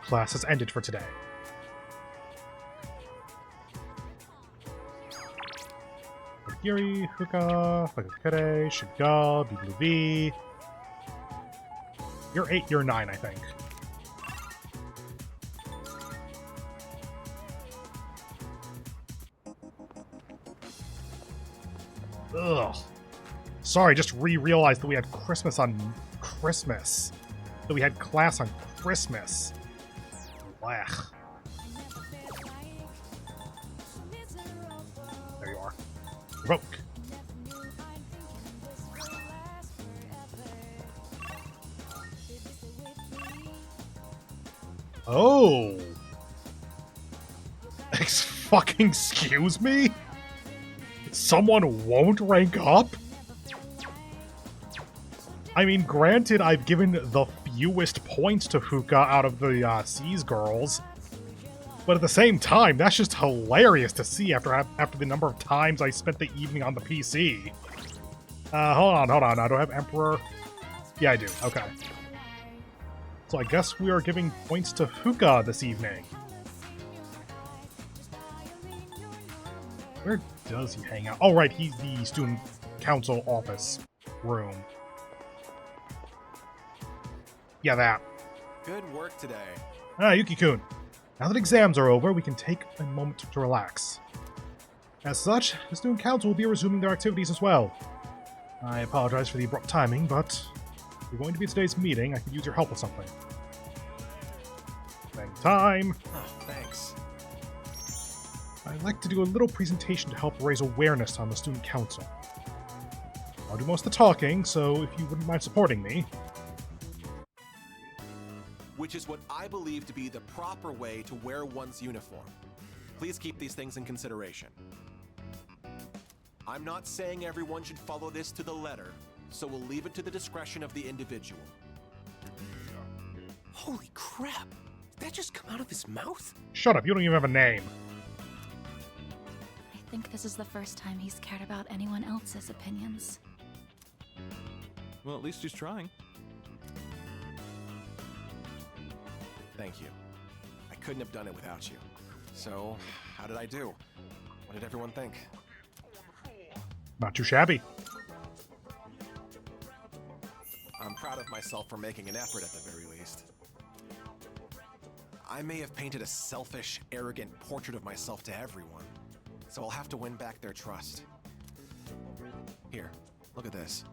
class has ended for today. Yuri, Huka, Fakakure, Shiga, BBV. You're 8, you're 9, I think. Ugh. Sorry, just realized that we had Christmas on Christmas. That we had class on Christmas. Blech. There you are. Provoke. Oh. Fucking excuse me? Someone won't rank up? I mean, granted, I've given the fewest points to Fuka out of the Seas girls, but at the same time, that's just hilarious to see after the number of times I spent the evening on the PC. Hold on. Now, do I have Emperor? Yeah, I do. Okay. So I guess we are giving points to Fuka this evening. Where does he hang out? Oh, right, he's the student council office room. Yeah, that. Good work today. Yuki-kun. Now that exams are over, we can take a moment to relax. As such, the student council will be resuming their activities as well. I apologize for the abrupt timing, but if you're going to be at today's meeting, I could use your help with something. Same time. Oh, thanks. I'd like to do a little presentation to help raise awareness on the student council. I'll do most of the talking, so if you wouldn't mind supporting me. Which is what I believe to be the proper way to wear one's uniform. Please keep these things in consideration. I'm not saying everyone should follow this to the letter, so we'll leave it to the discretion of the individual. Holy crap! Did that just come out of his mouth? Shut up, you don't even have a name. I think this is the first time he's cared about anyone else's opinions. Well, at least he's trying. Thank you. I couldn't have done it without you. So, how did I do? What did everyone think? Not too shabby. I'm proud of myself for making an effort at the very least. I may have painted a selfish, arrogant portrait of myself to everyone, so I'll have to win back their trust. Here, look at this.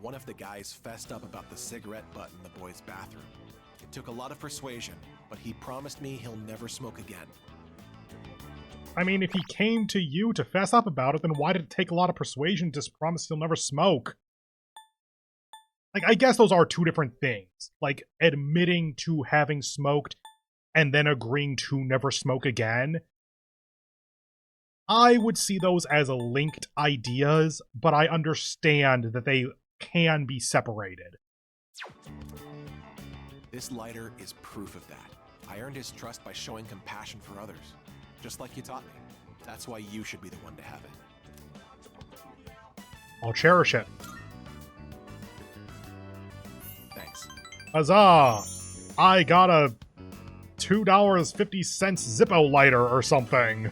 One of the guys fessed up about the cigarette butt in the boys' bathroom. It took a lot of persuasion, but he promised me he'll never smoke again. I mean, if he came to you to fess up about it, then why did it take a lot of persuasion to promise he'll never smoke? Like, I guess those are two different things. Like, admitting to having smoked and then agreeing to never smoke again. I would see those as linked ideas, but I understand that they can be separated. This lighter is proof of that. I earned his trust by showing compassion for others, just like you taught me. That's why you should be the one to have it. I'll cherish it. Thanks. Huzzah! I got a $2.50 Zippo lighter or something.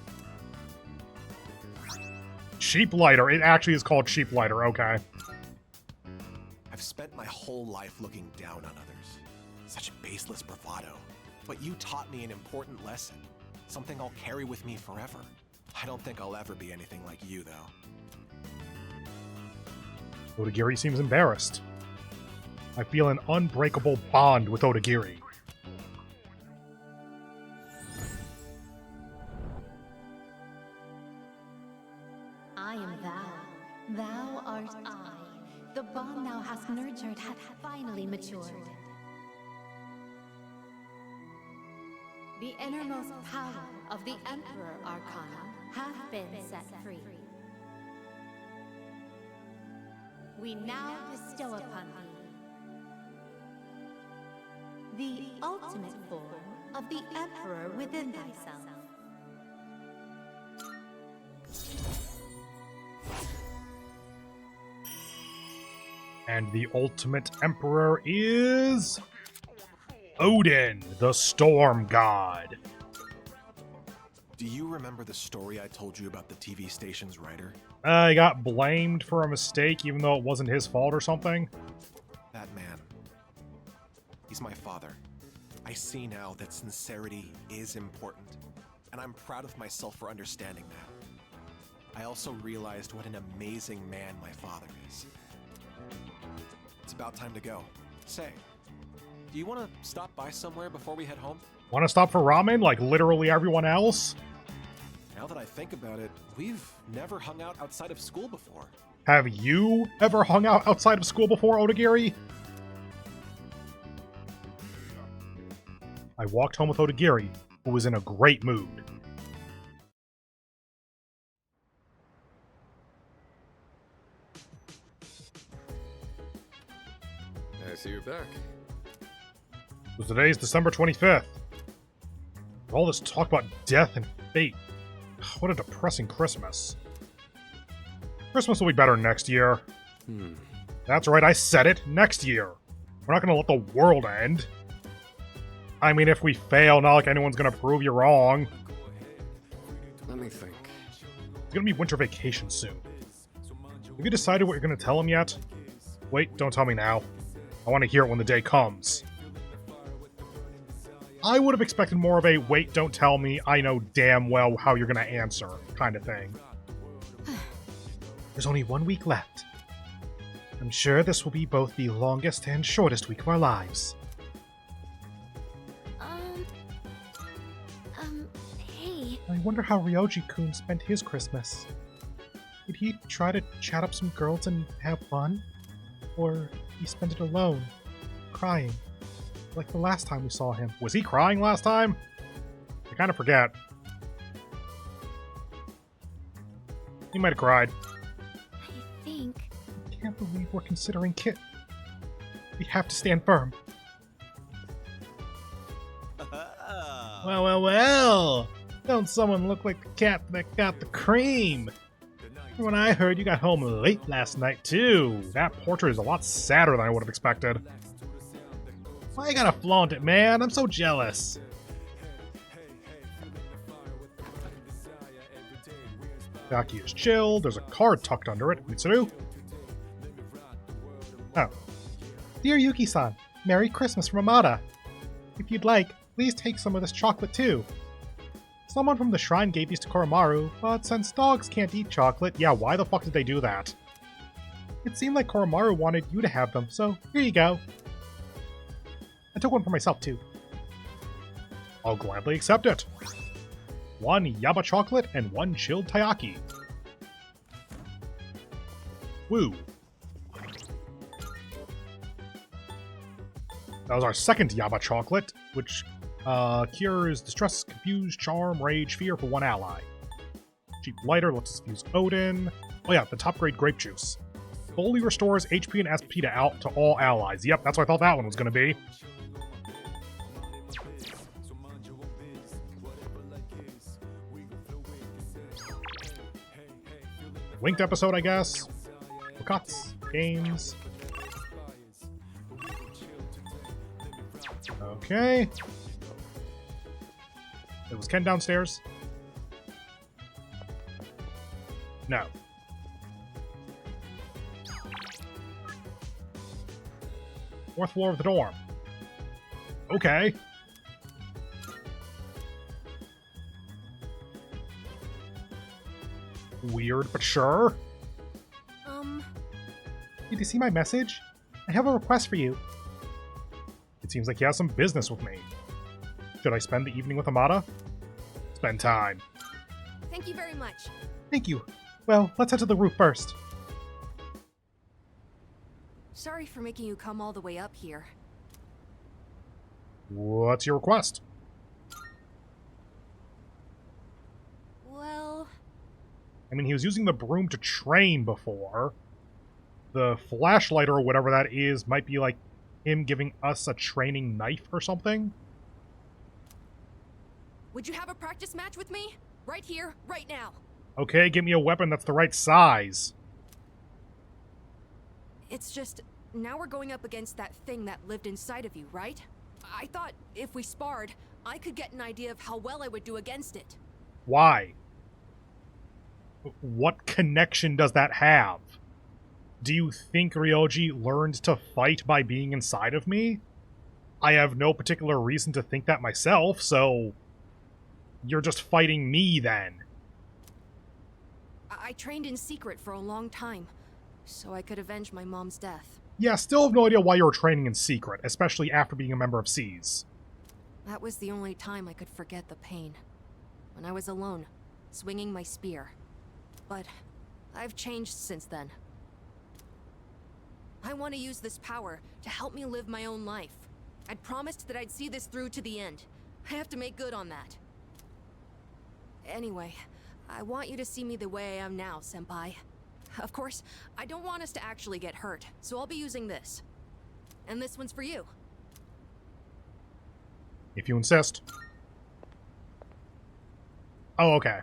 Cheap lighter. It actually is called cheap lighter, okay. I've spent my whole life looking down on others. Such baseless bravado. But you taught me an important lesson. Something I'll carry with me forever. I don't think I'll ever be anything like you, though. Odagiri seems embarrassed. I feel an unbreakable bond with Odagiri. I am thou. Thou art I. The bond thou hast nurtured hath finally matured. The innermost power of the Emperor Arcana hath been set free. We now bestow upon thee the ultimate form of the Emperor within thyself. And the ultimate emperor is... Odin, the storm god. Do you remember the story I told you about the TV station's writer? He got blamed for a mistake even though it wasn't his fault or something. That man. He's my father. I see now that sincerity is important, and I'm proud of myself for understanding that. I also realized what an amazing man my father is. It's about time to go. Say, do you want to stop by somewhere before we head home? Want to stop for ramen like literally everyone else? Now that I think about it, we've never hung out outside of school before. Have you ever hung out outside of school before, Odagiri? I walked home with Odagiri, who was in a great mood. I see you're back. So today's December 25th. All this talk about death and fate. What a depressing Christmas. Christmas will be better next year. That's right, I said it. Next year. We're not gonna let the world end. I mean, if we fail, not like anyone's gonna prove you wrong. Let me think. It's gonna be winter vacation soon. Have you decided what you're gonna tell him yet? Wait, don't tell me now. I want to hear it when the day comes. I would have expected more of a wait, don't tell me, I know damn well how you're gonna answer kind of thing. There's only 1 week left. I'm sure this will be both the longest and shortest week of our lives. Hey. I wonder how Ryoji-kun spent his Christmas. Did he try to chat up some girls and have fun? Or he spent it alone, crying, like the last time we saw him? Was he crying last time? I kind of forget. He might have cried. I think. I can't believe we're considering Kit. We have to stand firm. Well. Don't someone look like the cat that got the cream? When I heard you got home late last night, too. That portrait is a lot sadder than I would have expected. Why you gotta flaunt it, man? I'm so jealous. Taki is chill. There's a card tucked under it. Mitsuru? Oh. Dear Yuki-san, Merry Christmas from Amada. If you'd like, please take some of this chocolate, too. Someone from the shrine gave these to Koromaru, but since dogs can't eat chocolate, yeah, why the fuck did they do that? It seemed like Koromaru wanted you to have them, so here you go. I took one for myself, too. I'll gladly accept it. 1 Yaba chocolate and 1 chilled taiyaki. Woo. That was our second Yaba chocolate, which cures distress, confuse, charm, rage, fear for 1 ally. Cheap lighter lets us use Odin. Oh yeah, the top grade grape juice. Fully restores HP and SP to all allies. Yep, that's what I thought that one was going to be. Linked episode, I guess. Cuts, games. Okay. Was Ken downstairs? No. Fourth floor of the dorm. Okay. Weird, but sure. Did you see my message? I have a request for you. It seems like he has some business with me. Should I spend the evening with Amada? Spend time. Thank you very much. Thank you. Well, let's head to the roof first. Sorry for making you come all the way up here. What's your request? Well... I mean, he was using the broom to train before. The flashlight or whatever that is might be like him giving us a training knife or something. Would you have a practice match with me? Right here, right now. Okay, give me a weapon that's the right size. It's just, now we're going up against that thing that lived inside of you, right? I thought if we sparred, I could get an idea of how well I would do against it. Why? What connection does that have? Do you think Ryoji learned to fight by being inside of me? I have no particular reason to think that myself, so you're just fighting me then. I trained in secret for a long time, so I could avenge my mom's death. Yeah, still have no idea why you were training in secret, especially after being a member of SEAS. That was the only time I could forget the pain. When I was alone, swinging my spear. But I've changed since then. I want to use this power to help me live my own life. I'd promised that I'd see this through to the end. I have to make good on that. Anyway, I want you to see me the way I am now, Senpai. Of course, I don't want us to actually get hurt, so I'll be using this. And this one's for you. If you insist. Oh, okay.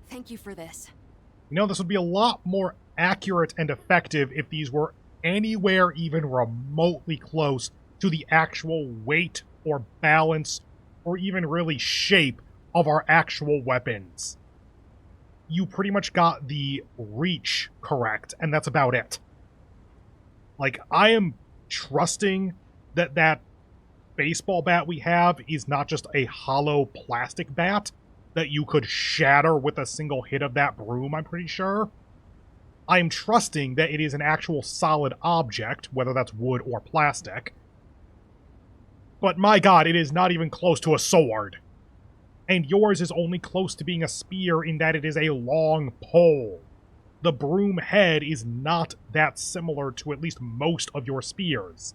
Thank you for this. You know, this would be a lot more accurate and effective if these were anywhere even remotely close to the actual weight or balance or even really shape of our actual weapons. You pretty much got the reach correct, and that's about it. Like, I am trusting that that baseball bat we have is not just a hollow plastic bat that you could shatter with a single hit of that broom, I'm pretty sure. I am trusting that it is an actual solid object, whether that's wood or plastic. But my god, it is not even close to a sword. And yours is only close to being a spear in that it is a long pole. The broom head is not that similar to at least most of your spears.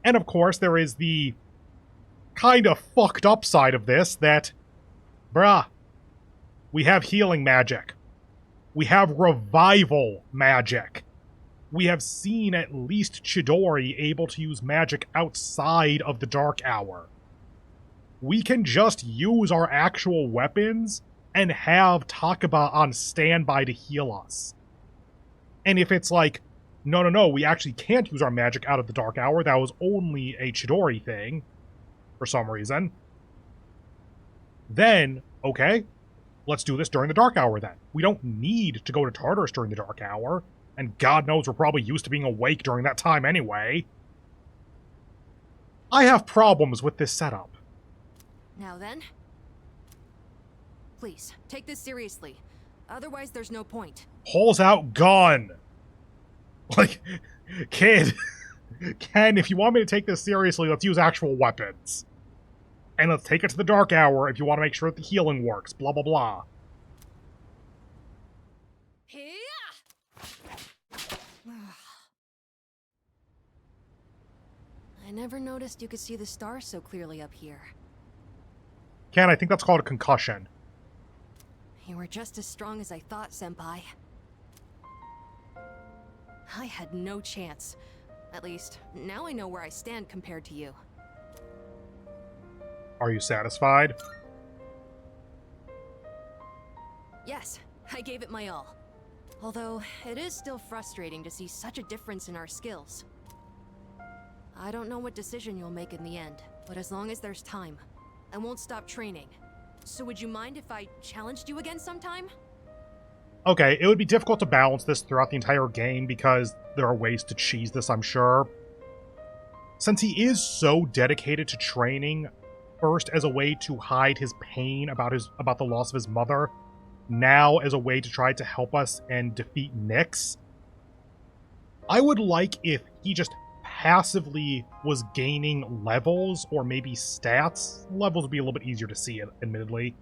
And of course, there is the kind of fucked up side of this that, bruh, we have healing magic. We have revival magic. We have seen at least Chidori able to use magic outside of the Dark Hour. We can just use our actual weapons and have Takaba on standby to heal us. And if it's like, no, we actually can't use our magic out of the Dark Hour, that was only a Chidori thing, for some reason, then, okay, let's do this during the Dark Hour then. We don't need to go to Tartarus during the Dark Hour, and God knows we're probably used to being awake during that time anyway. I have problems with this setup. Now then, please, take this seriously. Otherwise, there's no point. Pulls out gun. Like, kid, Ken, if you want me to take this seriously, let's use actual weapons. And let's take it to the Dark Hour if you want to make sure that the healing works, blah blah blah. I never noticed you could see the stars so clearly up here. Ken, I think that's called a concussion. You were just as strong as I thought, Senpai. I had no chance. At least, now I know where I stand compared to you. Are you satisfied? Yes, I gave it my all. Although, it is still frustrating to see such a difference in our skills. I don't know what decision you'll make in the end, but as long as there's time, I won't stop training. So would you mind if I challenged you again sometime? Okay, it would be difficult to balance this throughout the entire game because there are ways to cheese this, I'm sure. Since he is so dedicated to training, first as a way to hide his pain about the loss of his mother, now as a way to try to help us and defeat Nyx, I would like if he just passively was gaining levels, or maybe stats. Levels would be a little bit easier to see, admittedly,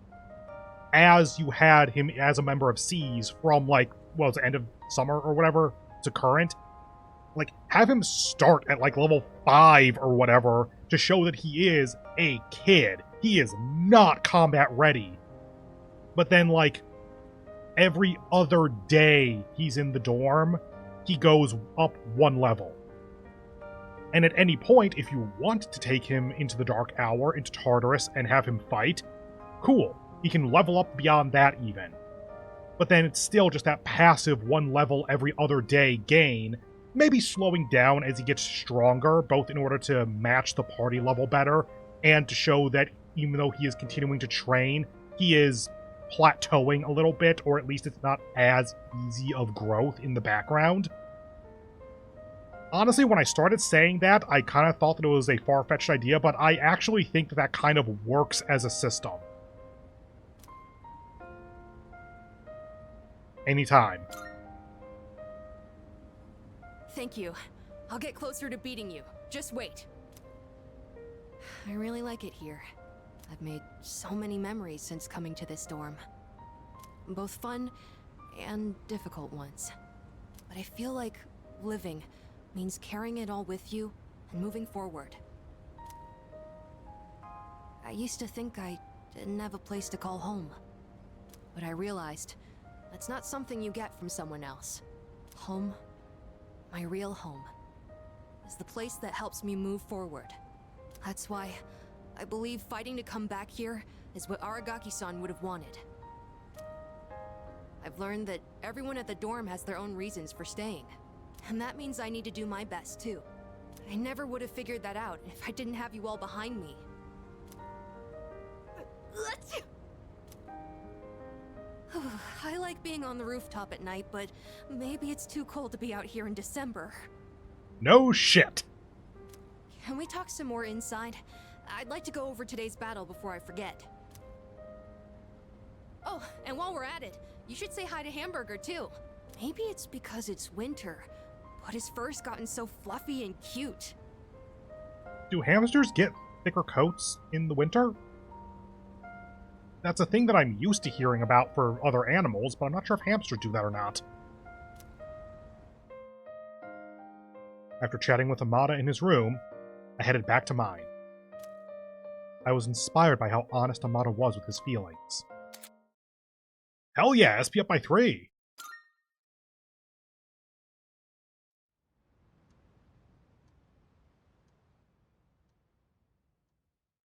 as you had him as a member of SEAS from, like, well, it's the end of summer or whatever to current. Like, have him start at, like, level 5 or whatever to show that he is a kid. He is not combat ready. But then, like, every other day he's in the dorm, he goes up 1 level. And at any point, if you want to take him into the Dark Hour, into Tartarus, and have him fight, cool. He can level up beyond that even. But then it's still just that passive 1 level every other day gain maybe slowing down as he gets stronger, both in order to match the party level better, and to show that even though he is continuing to train, he is plateauing a little bit, or at least it's not as easy of growth in the background. Honestly, when I started saying that, I kind of thought that it was a far-fetched idea, but I actually think that that kind of works as a system. Anytime. Thank you. I'll get closer to beating you. Just wait. I really like it here. I've made so many memories since coming to this dorm. Both fun and difficult ones. But I feel like living means carrying it all with you and moving forward. I used to think I didn't have a place to call home. But I realized that's not something you get from someone else. Home, my real home, is the place that helps me move forward. That's why I believe fighting to come back here is what Aragaki-san would have wanted. I've learned that everyone at the dorm has their own reasons for staying. And that means I need to do my best, too. I never would have figured that out if I didn't have you all behind me. I like being on the rooftop at night, but maybe it's too cold to be out here in December. No shit. Can we talk some more inside? I'd like to go over today's battle before I forget. Oh, and while we're at it, you should say hi to Hamburger, too. Maybe it's because it's winter, but his fur's gotten so fluffy and cute. Do hamsters get thicker coats in the winter? That's a thing that I'm used to hearing about for other animals, but I'm not sure if hamsters do that or not. After chatting with Amada in his room, I headed back to mine. I was inspired by how honest Amada was with his feelings. Hell yeah, SP up by 3!